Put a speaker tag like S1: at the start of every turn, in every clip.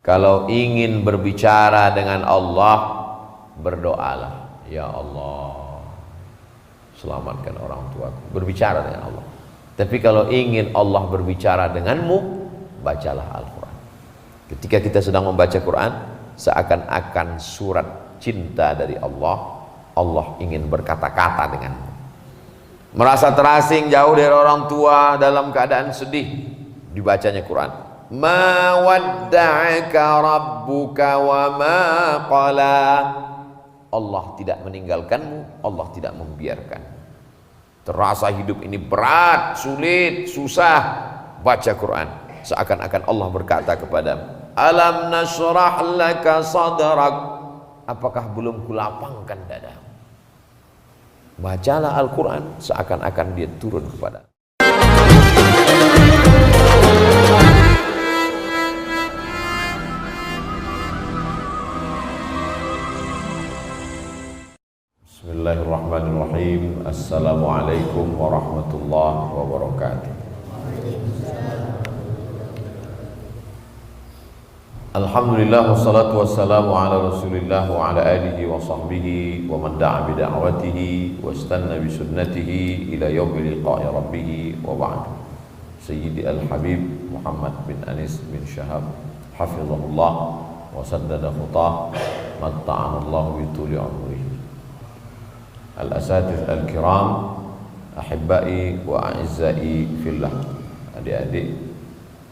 S1: Kalau ingin berbicara dengan Allah, berdoalah, ya Allah, selamatkan orang tuaku. Berbicara dengan Allah. Tapi kalau ingin Allah berbicara denganmu, bacalah Al-Quran. Ketika kita sedang membaca Quran, seakan-akan surat cinta dari Allah. Allah ingin berkata-kata denganmu. Merasa terasing jauh dari orang tua, dalam keadaan sedih, dibacanya Quran. Ma wadda'aka rabbuka wa ma qala. Allah tidak meninggalkanmu, Allah tidak membiarkan. Terasa hidup ini berat, sulit, susah, baca Quran. Seakan-akan Allah berkata kepadamu, alam nashrah laka sadrak. Apakah belum kulapangkan dadamu? Bacalah Al-Quran, seakan-akan dia turun kepada. Bismillahirrahmanirrahim. Assalamualaikum warahmatullahi wabarakatuh. Alhamdulillah wassalatu wassalamu ala Rasulillah wa ala alihi wa sahbihi wa man da'a bi da'watihi wa istanna bi sunnatihi ila yaumil liqa'i rabbih wa ba'd. Sayyidi al-Habib Muhammad bin Anis bin Shahab hafizahullah wa saddada khutah matta'anallahu bi tuli umrihi. Al-asatiz al-kiram, ahibbai wa a'izzai fillah. Adik-adik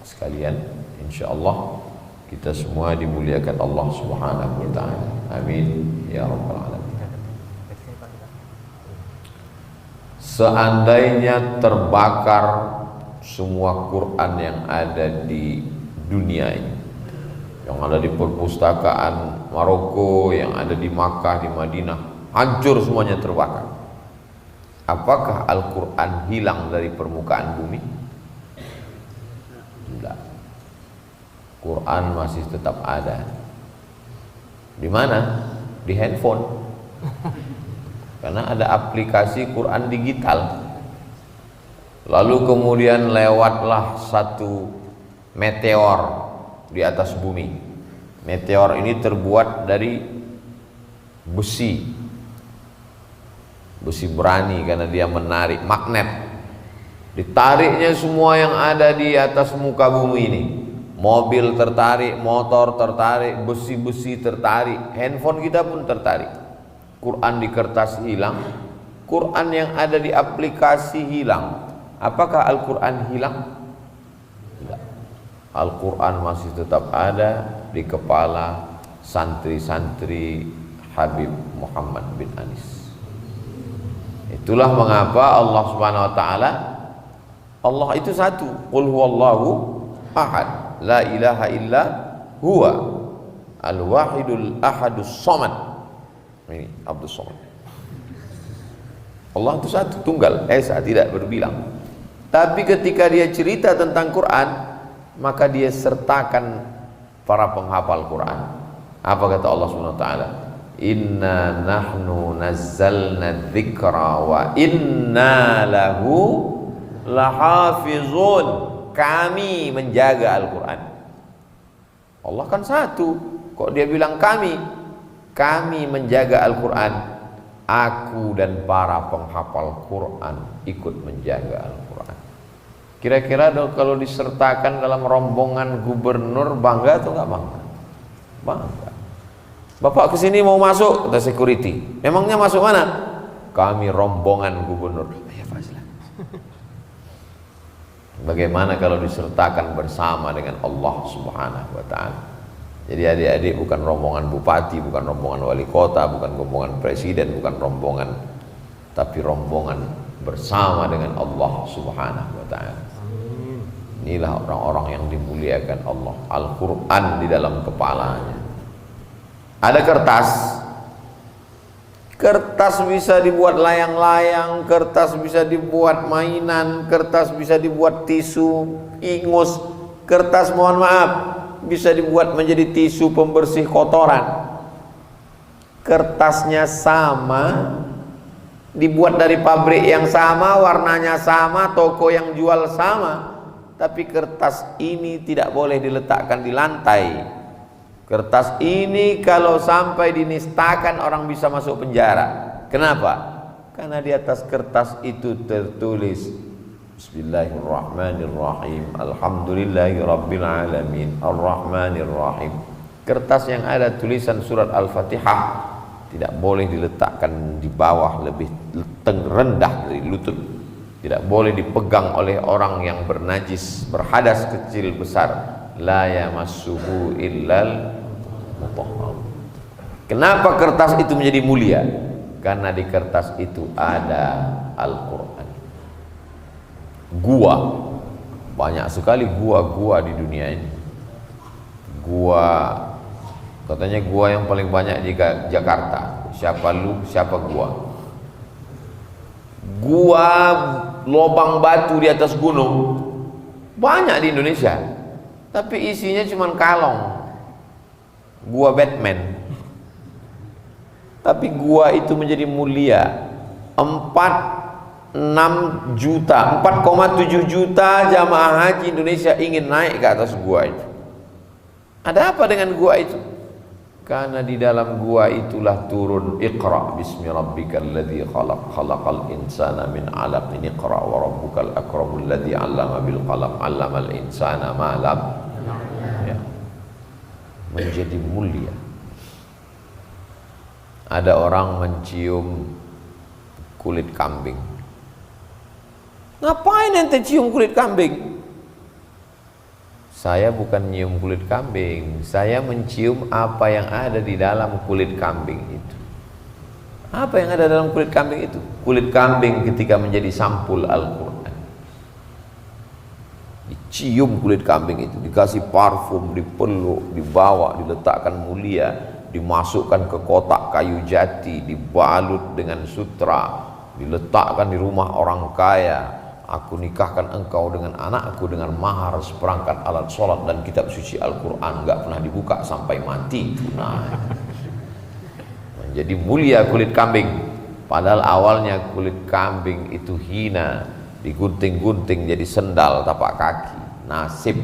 S1: sekalian, insyaallah kita semua dimuliakan Allah Subhanahu wa ta'ala. Amin ya rabbal alamin. Seandainya terbakar semua Quran yang ada di dunia ini, yang ada di perpustakaan Maroko, yang ada di Makkah, di Madinah, hancur semuanya, terbakar, apakah Al-Quran hilang dari permukaan bumi? Tidak. Quran masih tetap ada. Di mana? Di handphone. Karena ada aplikasi Quran digital. Lalu kemudian lewatlah satu meteor di atas bumi. Meteor ini terbuat dari besi. Besi berani karena dia menarik, magnet. Ditariknya semua yang ada di atas muka bumi ini. Mobil tertarik, motor tertarik, besi-besi tertarik, handphone kita pun tertarik. Quran di kertas hilang, Quran yang ada di aplikasi hilang. Apakah Al-Quran hilang? Tidak. Al-Quran masih tetap ada di kepala santri-santri Habib Muhammad bin Anis. Itulah mengapa Allah Subhanahu wa ta'ala, Allah itu satu, qul huwallahu ahad, la ilaha illa huwa al-wahidul ahadus somad. Ini Abdus Somad. Allah itu satu, tunggal, esa, tidak berbilang. Tapi ketika dia cerita tentang Quran, maka dia sertakan para penghafal Quran. Apa kata Allah Subhanahu wa ta'ala? Inna nahnu nazzalna dzikra wa inna lahu lahafizun. Kami menjaga Al-Quran. Allah kan satu, kok dia bilang kami? Kami menjaga Al-Quran. Aku dan para penghafal Quran ikut menjaga Al-Quran. Kira-kira kalau disertakan dalam rombongan gubernur, bangga atau nggak bangga? Bangga. Bapak kesini mau masuk, kata security. Memangnya masuk mana? Kami rombongan gubernur. Ya Fazlan. Bagaimana kalau disertakan bersama dengan Allah Subhanahu wa ta'ala? Jadi adik-adik bukan rombongan bupati, bukan rombongan wali kota, bukan rombongan presiden, bukan rombongan, tapi rombongan bersama dengan Allah Subhanahu wa ta'ala. Inilah orang-orang yang dimuliakan Allah. Al-Quran di dalam kepalanya. Ada kertas. Kertas bisa dibuat layang-layang, kertas bisa dibuat mainan, kertas bisa dibuat tisu, ingus, kertas mohon maaf bisa dibuat menjadi tisu pembersih kotoran. Kertasnya sama, dibuat dari pabrik yang sama, warnanya sama, toko yang jual sama, tapi kertas ini tidak boleh diletakkan di lantai, Kertas ini kalau sampai dinistakan orang bisa masuk penjara. Kenapa? Karena di atas kertas itu tertulis Bismillahirrahmanirrahim, Alhamdulillahirabbil alamin, Arrahmanirrahim. Kertas yang ada tulisan surat Al-Fatihah tidak boleh diletakkan di bawah lebih rendah dari lutut. Tidak boleh dipegang oleh orang yang bernajis, berhadas kecil besar. La yamassuhu illal mutahhar. Kenapa kertas itu menjadi mulia? Karena di kertas itu ada Al-Quran. Gua, banyak sekali gua-gua di dunia ini. Gua, katanya gua yang paling banyak di Jakarta. Siapa lu, siapa gua? Gua lobang batu di atas gunung banyak di Indonesia, tapi isinya cuma kalong. Gua Batman. Tapi gua itu menjadi mulia. 4,7 juta jamaah haji Indonesia ingin naik ke atas gua itu. Ada apa dengan gua itu? Karena di dalam gua itulah turun Iqra bismi rabbikal ladzi khalaq, khalaqal insana min 'alaq, iqra wa rabbukal akramul ladzi 'allama bil qalam, 'allamal insana ma lam ya. Menjadi mulia. Ada orang mencium kulit kambing. Ngapain ente cium kulit kambing? Saya bukan nyium kulit kambing, saya mencium apa yang ada di dalam kulit kambing itu. Apa yang ada dalam kulit kambing itu? Kulit kambing ketika menjadi sampul Al-Quran. Dicium kulit kambing itu, dikasih parfum, dipeluk, dibawa, diletakkan mulia, dimasukkan ke kotak kayu jati, dibalut dengan sutra, diletakkan di rumah orang kaya. Aku nikahkan engkau dengan anakku dengan mahar seperangkat alat sholat dan kitab suci Al-Quran, gak pernah dibuka sampai mati tunai. Menjadi mulia kulit kambing. Padahal awalnya kulit kambing itu hina, digunting-gunting jadi sendal tapak kaki. Nasib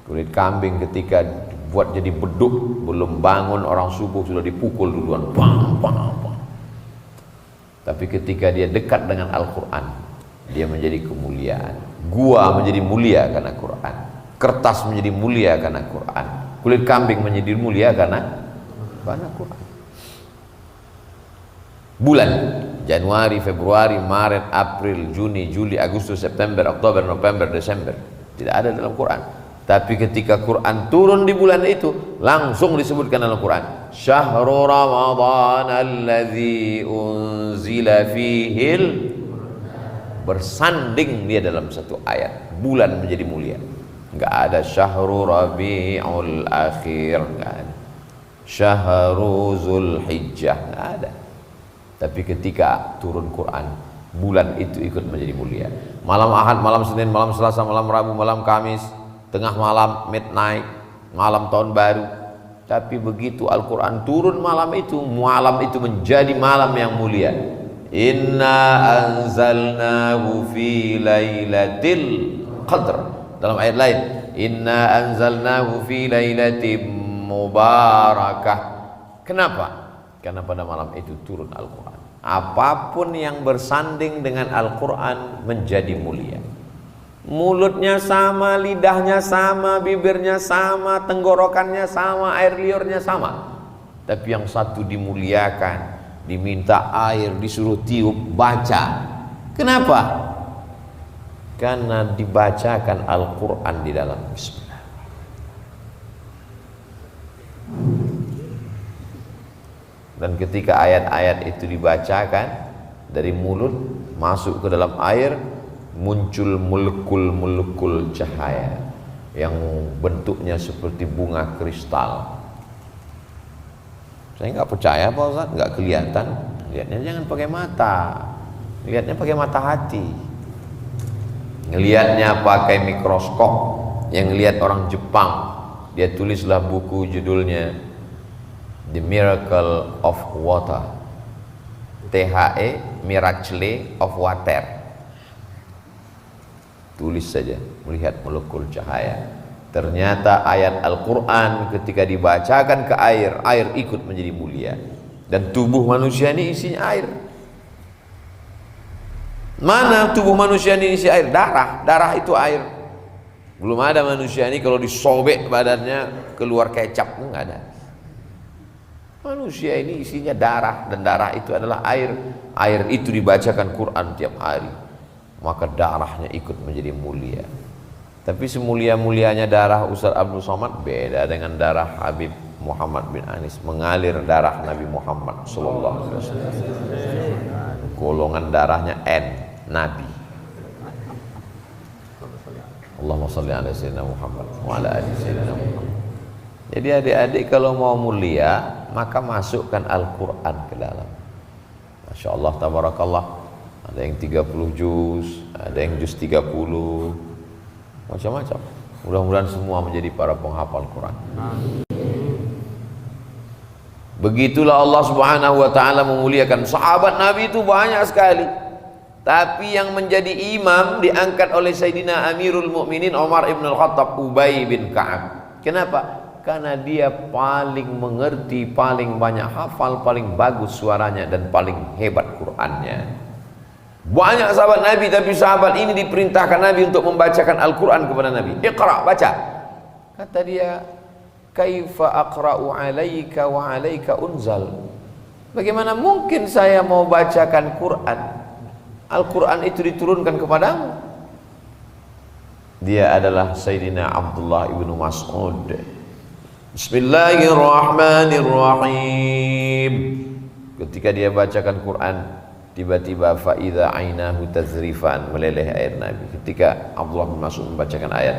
S1: kulit kambing ketika dibuat jadi beduk, belum bangun orang subuh sudah dipukul duluan. Bang, bang, bang. Tapi ketika dia dekat dengan Al-Quran, dia menjadi kemuliaan. Gua menjadi mulia karena Quran. Kertas menjadi mulia karena Quran. Kulit kambing menjadi mulia karena Quran. Bulan Januari, Februari, Maret, April, Juni, Juli, Agustus, September, Oktober, November, Desember tidak ada dalam Quran. Tapi ketika Quran turun di bulan itu, langsung disebutkan dalam Quran, Syahrul Ramadan alladzi unzila fihil, bersanding dia dalam satu ayat. Bulan menjadi mulia. Enggak ada Syahrul Rabiul Akhir, enggak ada. Syahrul Zulhijjah, enggak ada. Tapi ketika turun Quran, bulan itu ikut menjadi mulia. Malam Ahad, malam Senin, malam Selasa, malam Rabu, malam Kamis, tengah malam, midnight, malam tahun baru. Tapi begitu Al-Quran turun malam itu menjadi malam yang mulia. Inna anzalnahu fi lailatul qadr. Dalam ayat lain, inna anzalnahu fi lailatin mubarakah. Kenapa? Karena pada malam itu turun Al-Quran. Apapun yang bersanding dengan Al-Quran menjadi mulia. Mulutnya sama, lidahnya sama, bibirnya sama, tenggorokannya sama, air liurnya sama. Tapi yang satu dimuliakan, diminta air, disuruh tiup, baca. Kenapa? Karena dibacakan Al-Quran di dalam. Bismillah. Dan ketika ayat-ayat itu dibacakan dari mulut masuk ke dalam air, muncul molekul-molekul cahaya yang bentuknya seperti bunga kristal. Saya nggak percaya Pak Ustaz, nggak kelihatan. Lihatnya jangan pakai mata, lihatnya pakai mata hati. Ngelihatnya pakai mikroskop. Yang lihat orang Jepang, dia tulislah buku judulnya The Miracle of Water, THE Miracle of Water. Tulis saja, melihat molekul cahaya. Ternyata ayat Al-Quran ketika dibacakan ke air, air ikut menjadi mulia. Dan tubuh manusia ini isinya air. Mana tubuh manusia ini isi air? Darah. Darah itu air. Belum ada manusia ini kalau disobek badannya keluar kecap, enggak ada. Manusia ini isinya darah, dan darah itu adalah air. Air itu dibacakan Quran tiap hari, maka darahnya ikut menjadi mulia. Tapi semulia-mulianya darah Ustaz Abdul Somad beda dengan darah Habib Muhammad bin Anis. Mengalir darah Nabi Muhammad sallallahu alaihi wasallam. Golongan darahnya N, Nabi. Allahumma shalli ala sayyidina Muhammad wa ala ali sayyidina Muhammad. Jadi adik-adik kalau mau mulia, maka masukkan Al-Quran ke dalam. Masya Allah, tabarakallah. Ada yang 30 juz, ada yang juz 30, macam-macam. Mudah-mudahan semua menjadi para penghafal Quran. Begitulah Allah Subhanahu wa taala memuliakan. Sahabat Nabi itu banyak sekali. Tapi yang menjadi imam diangkat oleh Sayyidina Amirul Mukminin Umar ibn al-Khattab, Ubay bin Ka'ab. Kenapa? Karena dia paling mengerti, paling banyak hafal, paling bagus suaranya, dan paling hebat Qur'annya. Banyak sahabat Nabi, tapi sahabat ini diperintahkan Nabi untuk membacakan Al-Quran kepada Nabi. Iqra, baca. Kata dia, kaifa aqra'u alaika wa alaika unzal. Bagaimana mungkin saya mau bacakan Quran? Al-Quran itu diturunkan kepadamu. Dia adalah Sayyidina Abdullah ibnu Mas'ud. Bismillahirrahmanirrahim. Ketika dia bacakan Quran, tiba-tiba faida ainahu tazrifan, meleleh air Nabi. Ketika Abdullah bin Mas'ud membacakan ayat,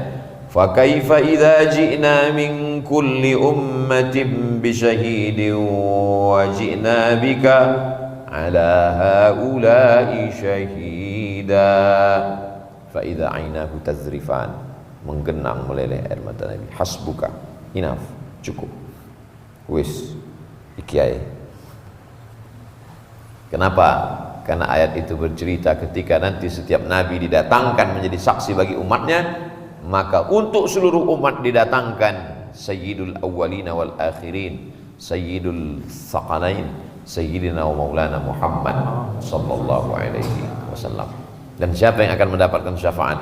S1: fa kaifa idza ji'na min kulli ummatin bi syahidin wa ji'na bika ala haula'i syahida. Fa idza ainahu tazrifan, menggenang meleleh air mata Nabi. Hasbuka, enough, cukup. Wis ikiai. Kenapa? Karena ayat itu bercerita ketika nanti setiap nabi didatangkan menjadi saksi bagi umatnya, maka untuk seluruh umat didatangkan Sayyidul Awwalina wal Akhirin, Sayyidul Thaqalain, Sayyidina wa Maulana Muhammad sallallahu alaihi wasallam. Dan siapa yang akan mendapatkan syafaat?